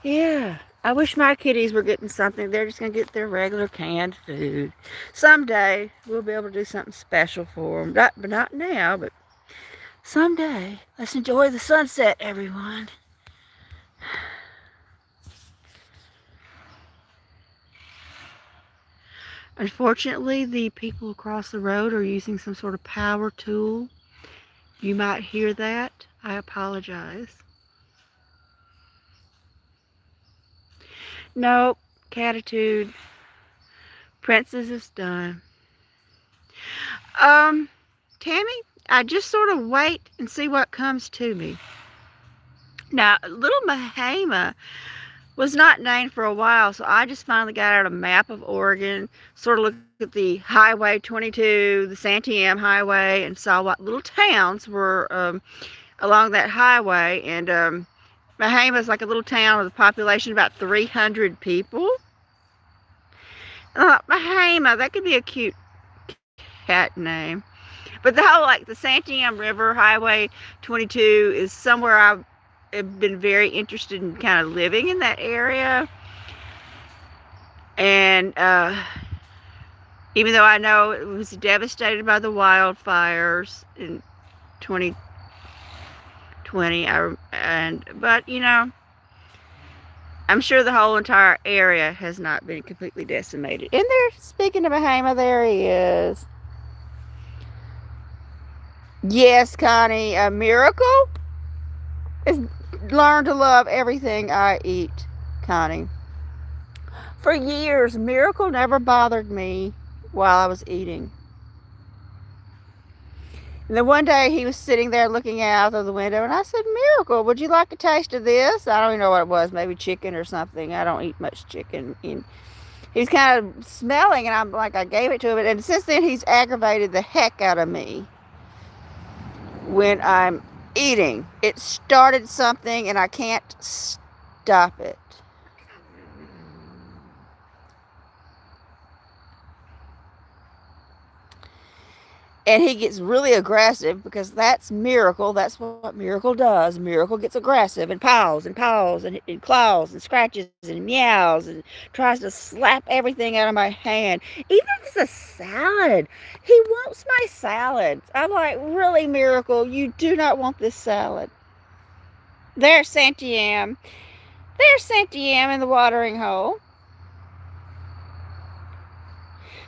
Yeah. I wish my kitties were getting something. They're just going to get their regular canned food. Someday, we'll be able to do something special for them. But not now, but someday. Let's enjoy the sunset, everyone. Unfortunately, the people across the road are using some sort of power tool. You might hear that. I apologize. Nope, catitude. Princess is done. Tammy, I just sort of wait and see what comes to me. Now, little Mahama was not named for a while, so I just finally got out a map of Oregon, sort of looked at the Highway 22, the Santiam Highway, and saw what little towns were along that highway. And Mahama is like a little town with a population of about 300 people. Mahama, that could be a cute cat name. But the whole, like, the Santiam River, Highway 22, is somewhere I've been very interested in kind of living in that area. And even though I know it was devastated by the wildfires in 2020, but you know, I'm sure the whole entire area has not been completely decimated. And there, speaking of Bahama, there he is. Yes, Connie, a miracle is learn to love everything I eat, Connie. For years, Miracle never bothered me while I was eating. And then one day he was sitting there looking out of the window, and I said, Miracle, would you like a taste of this? I don't even know what it was, maybe chicken or something. I don't eat much chicken. And he's kind of smelling, and I'm like, I gave it to him. And since then, he's aggravated the heck out of me when I'm eating. It started something, and I can't stop it. And he gets really aggressive because that's Miracle. That's what Miracle does. Miracle gets aggressive and paws and claws and scratches and meows and tries to slap everything out of my hand. Even if it's a salad, he wants my salad. I'm like, really, Miracle? You do not want this salad. There's Santiam. There's Santiam in the watering hole.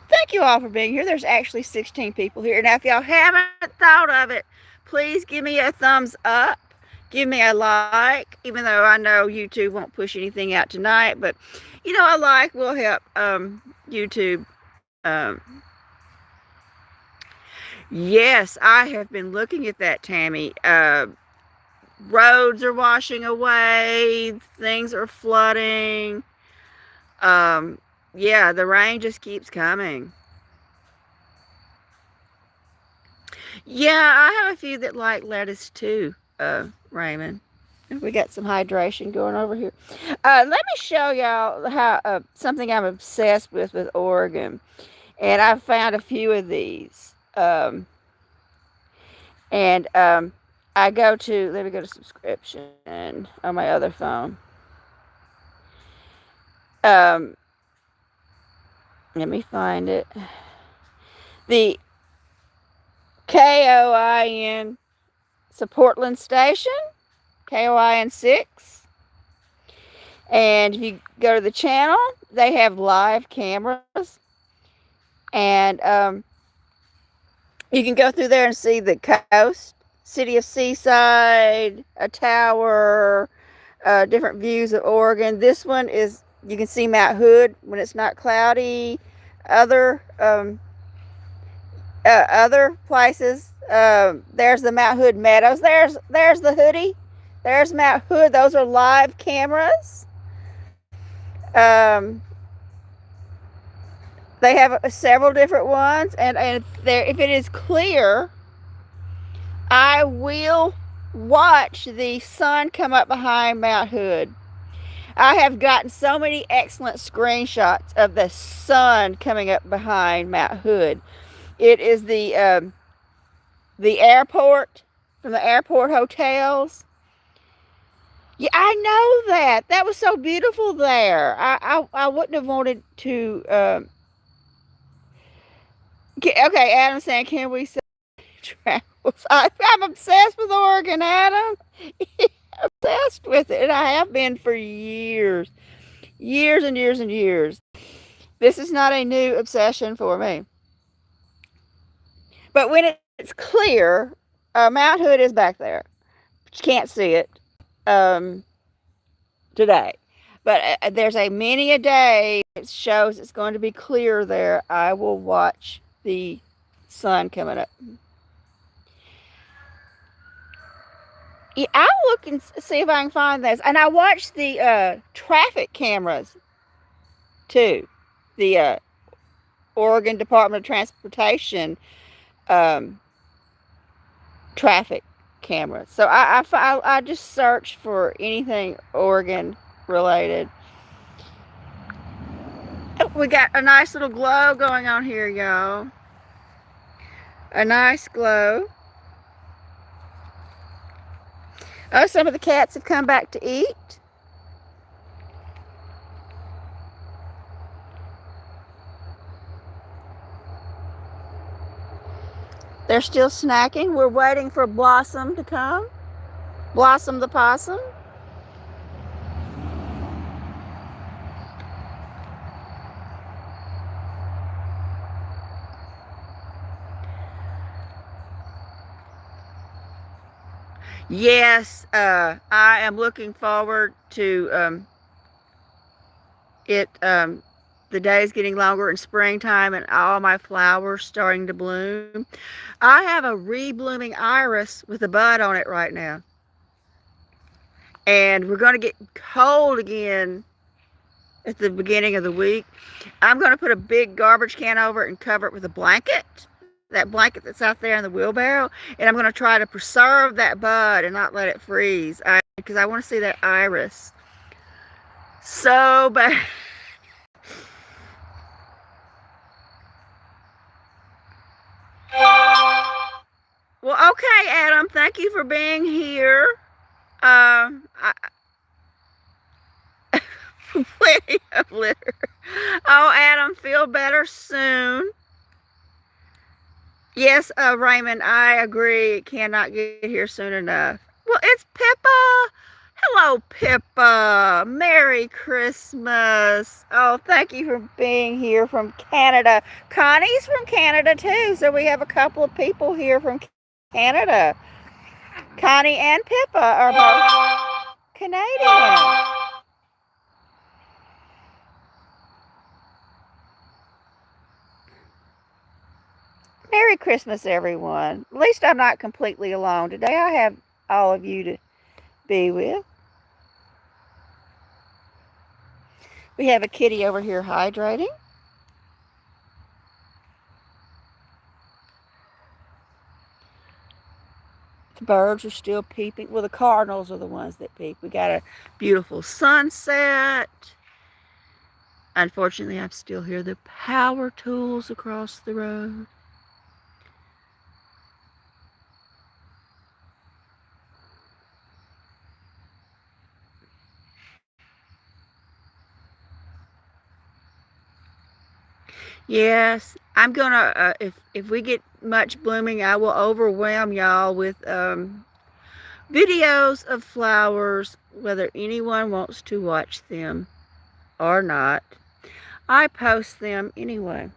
Thank you all for being here. There's actually 16 people here. Now, if y'all haven't thought of it, please give me a thumbs up. Give me a like, even though I know YouTube won't push anything out tonight. But, you know, a like will help YouTube. Yes, I have been looking at that, Tammy. Roads are washing away. Things are flooding. Yeah, the rain just keeps coming. Yeah, I have a few that like lettuce too, Raymond. We got some hydration going over here. Let me show y'all how something I'm obsessed with Oregon. And I found a few of these. I go to, let me go to subscription on my other phone. Let me find it. The KOIN, it's a Portland station, KOIN 6. And if you go to the channel, they have live cameras. And you can go through there and see the coast, city of Seaside, a tower, different views of Oregon. This one is, you can see Mount Hood when it's not cloudy. Other places, there's the Mount Hood Meadows. There's the Hoodie. There's Mount Hood. Those are live cameras. They have several different ones, and if it is clear, I will watch the sun come up behind Mount Hood. I have gotten so many excellent screenshots of the sun coming up behind Mount Hood. It is the airport, from the airport hotels. Yeah, I know that. That was so beautiful there. I wouldn't have wanted to. Okay, Adam's saying, can we say travels? I'm obsessed with Oregon, Adam. Obsessed with it, and I have been for years and years and years. This is not a new obsession for me. But when it's clear, Mount Hood is back there. But you can't see it today. But there's a many a day that shows it's going to be clear there. I will watch the sun coming up. Yeah, I'll look and see if I can find this. And I watched the traffic cameras too. The Oregon Department of Transportation traffic cameras. So I just searched for anything Oregon related. Oh, we got a nice little glow going on here, y'all. A nice glow. Oh, some of the cats have come back to eat. They're still snacking. We're waiting for Blossom to come. Blossom the possum. Yes, I am looking forward to it. The days getting longer in springtime and all my flowers starting to bloom. I have a re-blooming iris with a bud on it right now. And we're going to get cold again at the beginning of the week. I'm going to put a big garbage can over it and cover it with a blanket. That blanket that's out there in the wheelbarrow. And I'm going to try to preserve that bud and not let it freeze. Because I want to see that iris so bad. Well, okay, Adam. Thank you for being here. I, plenty of litter. Oh, Adam, feel better soon. Yes, Raymond, I agree. It cannot get here soon enough. Well, it's Pippa. Hello, Pippa. Merry Christmas. Oh, thank you for being here from Canada. Connie's from Canada, too. So we have a couple of people here from Canada. Connie and Pippa are both Canadian. Merry Christmas, everyone. At least I'm not completely alone today. I have all of you to be with. We have a kitty over here hydrating. The birds are still peeping. Well, the cardinals are the ones that peep. We got a beautiful sunset. Unfortunately, I still hear the power tools across the road. Yes, I'm gonna. If we get much blooming, I will overwhelm y'all with videos of flowers, whether anyone wants to watch them or not. I post them anyway.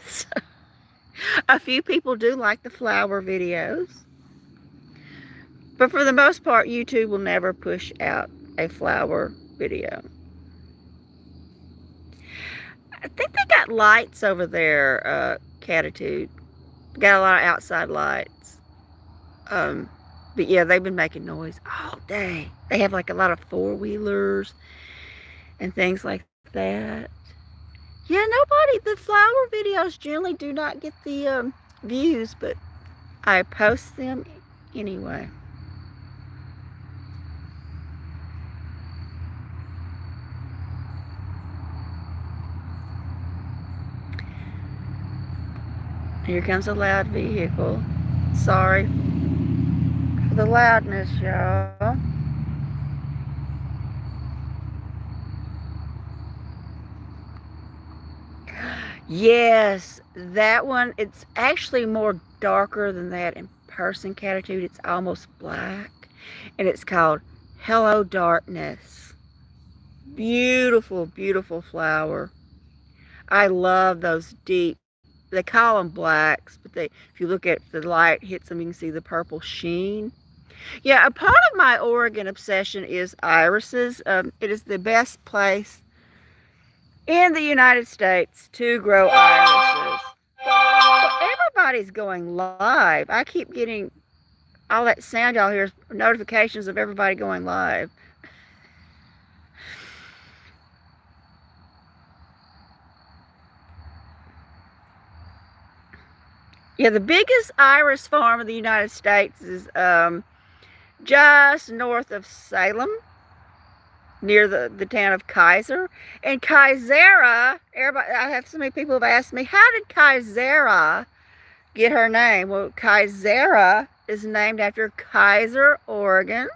So, a few people do like the flower videos, but for the most part, YouTube will never push out a flower video. I think they got lights over there, Catitude. Got a lot of outside lights. But yeah, they've been making noise all day. They have like a lot of four-wheelers and things like that. Yeah, the flower videos generally do not get the views, but I post them anyway. Here comes a loud vehicle. Sorry for the loudness, y'all. Yes, that one, it's actually more darker than that in person, Catitude. It's almost black. And it's called Hello Darkness. Beautiful, beautiful flower. I love those deep, they call them blacks, but if you look at the light hits them, you can see the purple sheen. Yeah, a part of my Oregon obsession is irises. It is the best place in the United States to grow irises. Well, everybody's going live. I keep getting all that sound y'all hear, notifications of everybody going live. Yeah, the biggest iris farm in the United States is just north of Salem, near the town of Kaiser. And Kaisera, everybody, I have so many people have asked me, how did Kaisera get her name? Well, Kaisera is named after Kaiser, Oregon.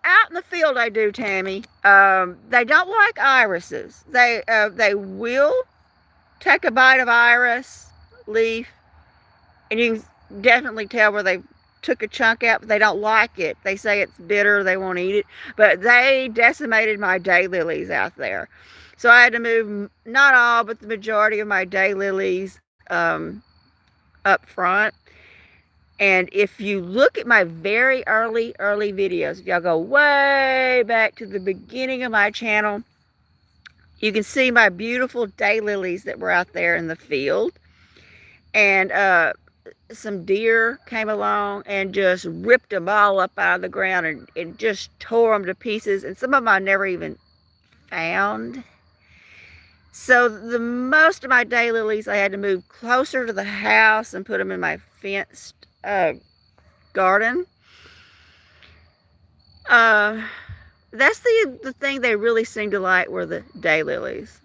Out in the field I do, Tammy. They don't like irises. They will take a bite of iris leaf, and you can definitely tell where they took a chunk out, but they don't like it. They say it's bitter, they won't eat it. But they decimated my daylilies out there. So I had to move not all, but the majority of my daylilies up front. And if you look at my very early videos, if y'all go way back to the beginning of my channel, you can see my beautiful daylilies that were out there in the field. And some deer came along and just ripped them all up out of the ground and just tore them to pieces. And some of them I never even found. So the most of my daylilies I had to move closer to the house and put them in my fenced garden. That's the thing they really seem to like, were the daylilies.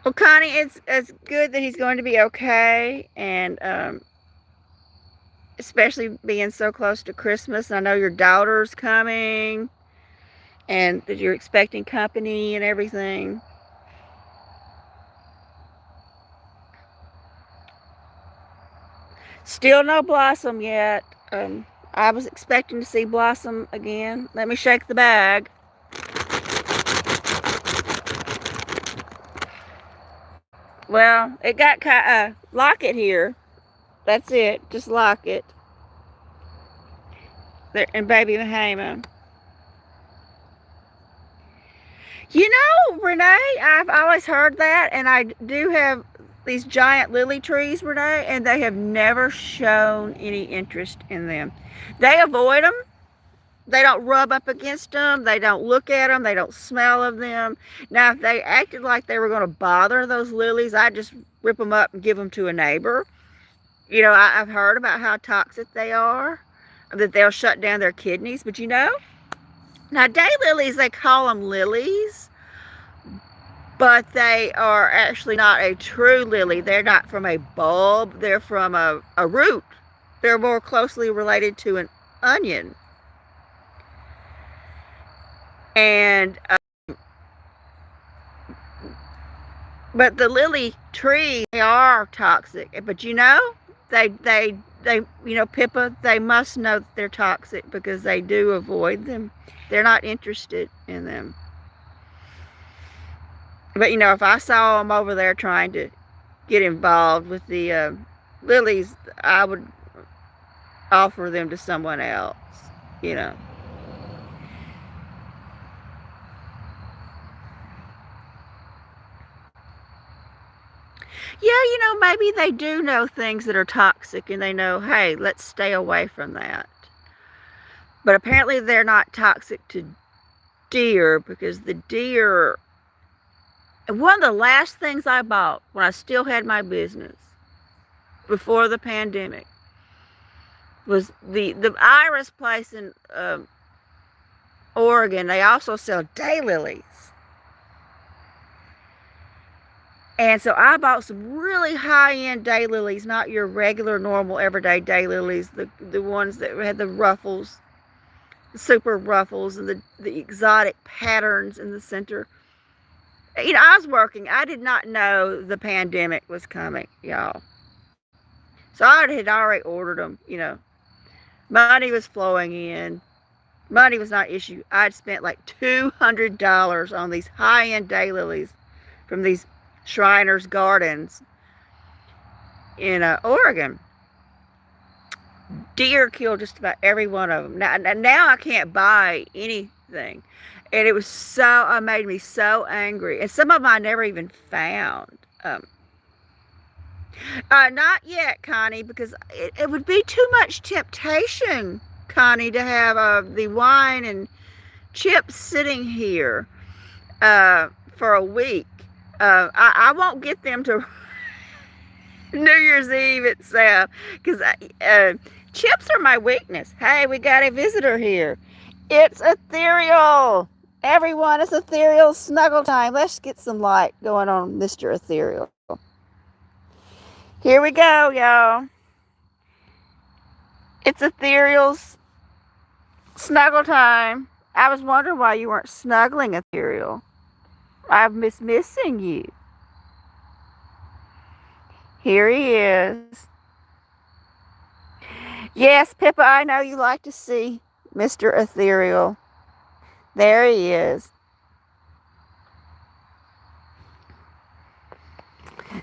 Well, Connie, it's good that he's going to be okay, and especially being so close to Christmas. I know your daughter's coming, and that you're expecting company and everything. Still no Blossom yet. I was expecting to see Blossom again. Let me shake the bag. Well, it got lock it here. That's it. Just lock it. There, and baby Bahama. You know, Renee, I've always heard that, and I do have these giant lily trees, Renee, and they have never shown any interest in them. They avoid them. They don't rub up against them. They don't look at them. They don't smell of them. Now, if they acted like they were going to bother those lilies, I'd just rip them up and give them to a neighbor. You know, I've heard about how toxic they are, that they'll shut down their kidneys. But you know, now daylilies, they call them lilies, but they are actually not a true lily. They're not from a bulb. They're from a root. They're more closely related to an onion. And but the lily trees, they are toxic. But you know, they you know, Pippa, they must know that they're toxic because they do avoid them. They're not interested in them. But you know, if I saw them over there trying to get involved with the lilies, I would offer them to someone else, you know. Yeah, you know, maybe they do know things that are toxic and they know, hey, let's stay away from that. But apparently they're not toxic to deer, because the deer, one of the last things I bought when I still had my business before the pandemic was the Iris place in Oregon. They also sell daylilies. And so I bought some really high-end daylilies, not your regular, normal, everyday daylilies, the ones that had the ruffles, the super ruffles, and the exotic patterns in the center. You know, I was working. I did not know the pandemic was coming, y'all. So I had already ordered them, you know. Money was flowing in. Money was not an issue. I'd spent like $200 on these high-end daylilies from these Shriners Gardens in Oregon. Deer killed just about every one of them. Now I can't buy anything. And it was so, it made me so angry. And some of them I never even found. Not yet, Connie, because it would be too much temptation, Connie, to have the wine and chips sitting here for a week. I won't get them to New Year's Eve itself, because chips are my weakness. Hey, we got a visitor here. It's Ethereal. Everyone, it's Ethereal snuggle time. Let's get some light going on Mr. Ethereal. Here we go, y'all. It's Ethereal's snuggle time. I was wondering why you weren't snuggling, Ethereal. I've missing you. Here he is. Yes, Pippa, I know you like to see Mr. Ethereal. There he is.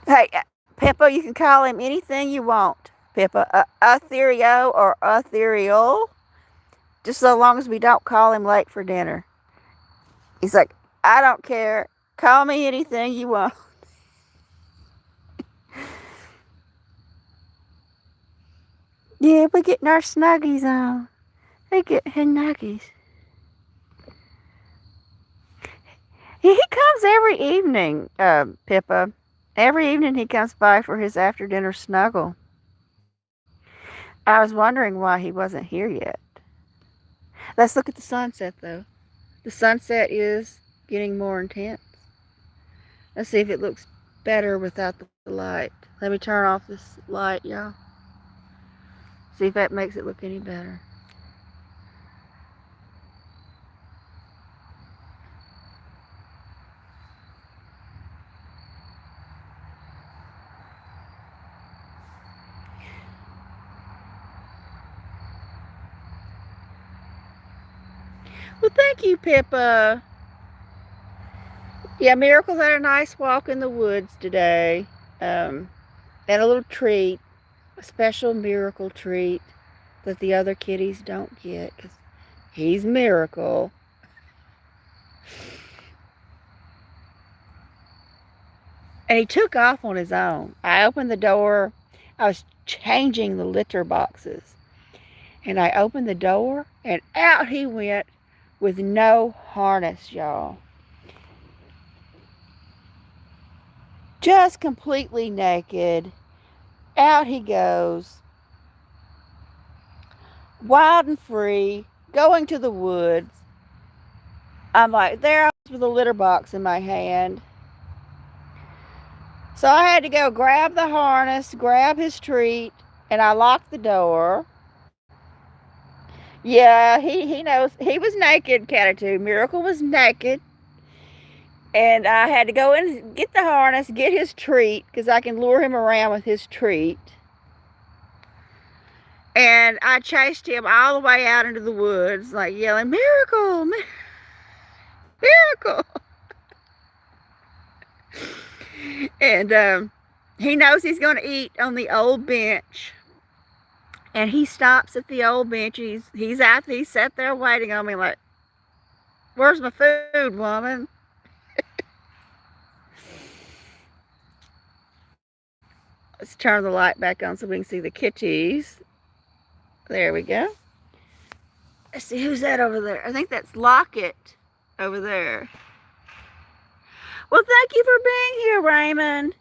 Hey, Pippa, you can call him anything you want. Pippa, Ethereal or Ethereal. Just so long as we don't call him late for dinner. He's like, I don't care. Call me anything you want. Yeah, we're getting our snuggies on. They get his nuggies. He comes every evening, Pippa. Every evening he comes by for his after dinner snuggle. I was wondering why he wasn't here yet. Let's look at the sunset, though. The sunset is getting more intense. Let's see if it looks better without the light. Let me turn off this light, y'all. See if that makes it look any better. Well, thank you, Pippa. Yeah, Miracle had a nice walk in the woods today. And a little treat, a special Miracle treat that the other kitties don't get because he's Miracle. And he took off on his own. I opened the door. I was changing the litter boxes. And I opened the door, and out he went with no harness, y'all. Just completely naked. Out he goes. Wild and free, going to the woods. I'm like, there I was with a litter box in my hand. So I had to go grab the harness, grab his treat, and I locked the door. Yeah, he knows. He was naked, Catitude. Miracle was naked. And I had to go in and get the harness, get his treat, because I can lure him around with his treat. And I chased him all the way out into the woods, like yelling, Miracle! Miracle! And he knows he's going to eat on the old bench. And he stops at the old bench. He's sat there waiting on me like, where's my food, woman? Let's turn the light back on so we can see the kitties. There we go. Let's see, who's that over there? I think that's Locket over there. Well, thank you for being here, Raymond.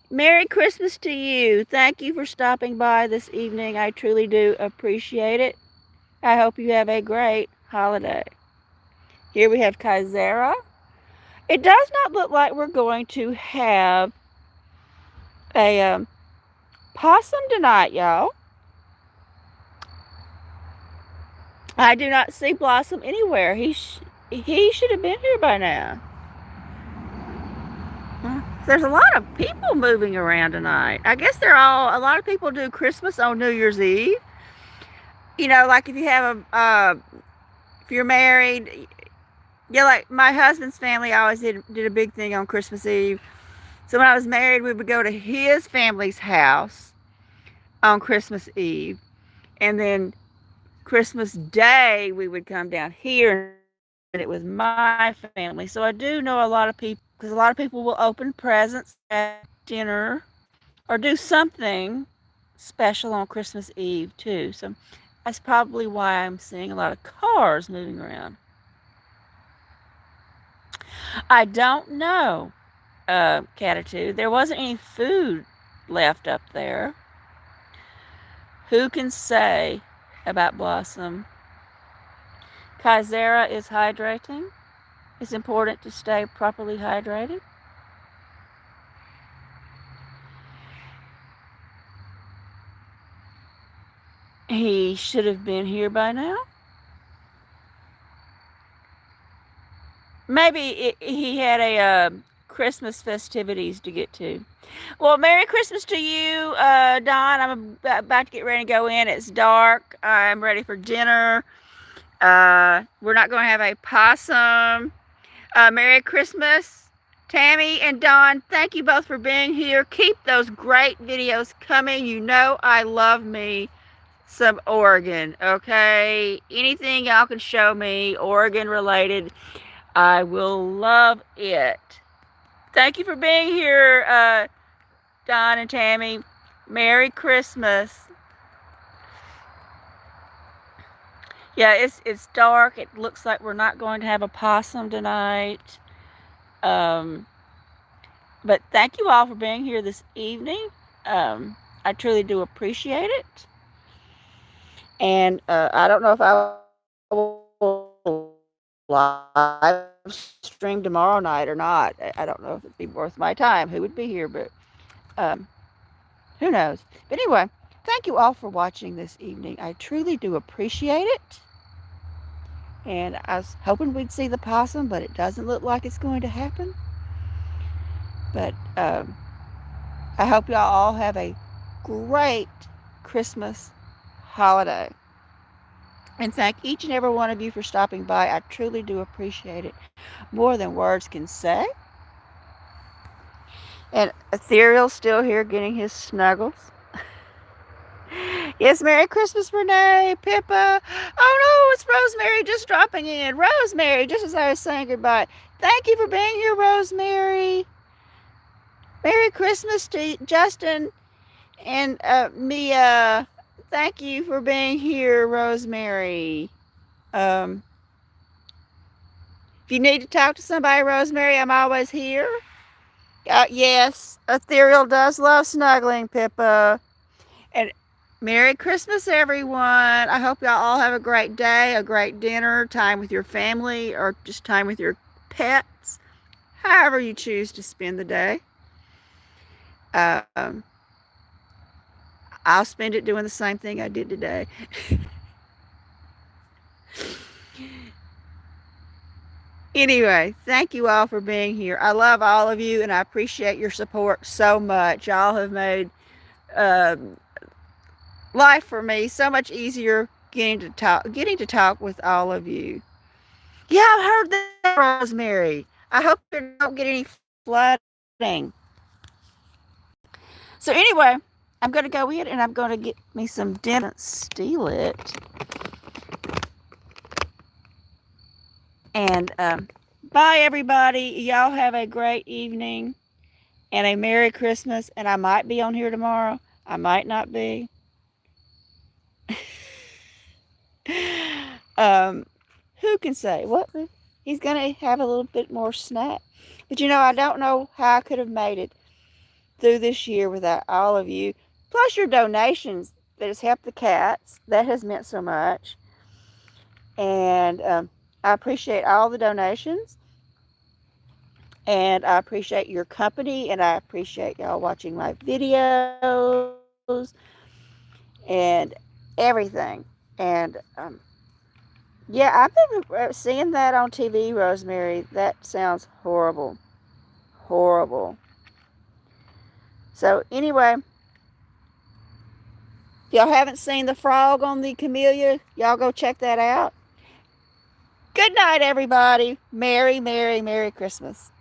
Merry Christmas to you. Thank you for stopping by this evening. I truly do appreciate it. I hope you have a great holiday. Here we have Kaisera. It does not look like we're going to have a possum tonight, y'all. I do not see Blossom anywhere. He should have been here by now. There's a lot of people moving around tonight. I guess a lot of people do Christmas on New Year's Eve. You know, like if you have if you're married, yeah, like my husband's family always did a big thing on Christmas Eve. So when I was married, we would go to his family's house on Christmas Eve. And then Christmas Day, we would come down here and it was my family. So I do know a lot of people, because a lot of people will open presents at dinner or do something special on Christmas Eve too. So that's probably why I'm seeing a lot of cars moving around. I don't know, Catitude. There wasn't any food left up there. Who can say about Blossom? Kaisera is hydrating. It's important to stay properly hydrated. He should have been here by now. Maybe he had a Christmas festivities to get to. Well, Merry Christmas to you, Don. I'm about to get ready to go in. It's dark. I'm ready for dinner. We're not going to have a possum. Merry Christmas. Tammy and Don, thank you both for being here. Keep those great videos coming. You know I love me some Oregon, okay? Anything y'all can show me Oregon related, I will love it. Thank you for being here, Don and Tammy. Merry Christmas. Yeah, it's dark. It looks like we're not going to have a possum tonight. But thank you all for being here this evening. I truly do appreciate it. And I don't know if I will live stream tomorrow night or not. I don't know if it'd be worth my time. Who would be here? But who knows? But anyway, thank you all for watching this evening. I truly do appreciate it. And I was hoping we'd see the possum, but it doesn't look like it's going to happen. But I hope y'all all have a great Christmas holiday. And thank each and every one of you for stopping by. I truly do appreciate it more than words can say. And Ethereal's still here getting his snuggles. Yes, Merry Christmas, Renee, Pippa. Oh no, it's Rosemary just dropping in. Rosemary, just as I was saying goodbye. Thank you for being here, Rosemary. Merry Christmas to Justin and Mia. Thank you for being here, Rosemary. If you need to talk to somebody, Rosemary, I'm always here. Yes, Ethereal does love snuggling, Pippa. And Merry Christmas, everyone. I hope y'all all have a great day, a great dinner, time with your family, or just time with your pets, however you choose to spend the day. I'll spend it doing the same thing I did today. Anyway, thank you all for being here. I love all of you, and I appreciate your support so much. Y'all have made life for me so much easier getting to talk with all of you. Yeah, I've heard that, Rosemary. I hope you don't get any flooding. So anyway, I'm going to go in and I'm going to get me some dinner. Steal it. And bye, everybody. Y'all have a great evening and a Merry Christmas. And I might be on here tomorrow. I might not be. Who can say? What? He's going to have a little bit more snack. But you know, I don't know how I could have made it through this year without all of you. Plus your donations that has helped the cats. That has meant so much. And I appreciate all the donations. And I appreciate your company. And I appreciate y'all watching my videos. And everything. And yeah, I've been seeing that on TV, Rosemary. That sounds horrible. Horrible. So anyway, if y'all haven't seen the frog on the camellia, y'all go check that out. Good night, everybody. Merry, Merry, Merry Christmas.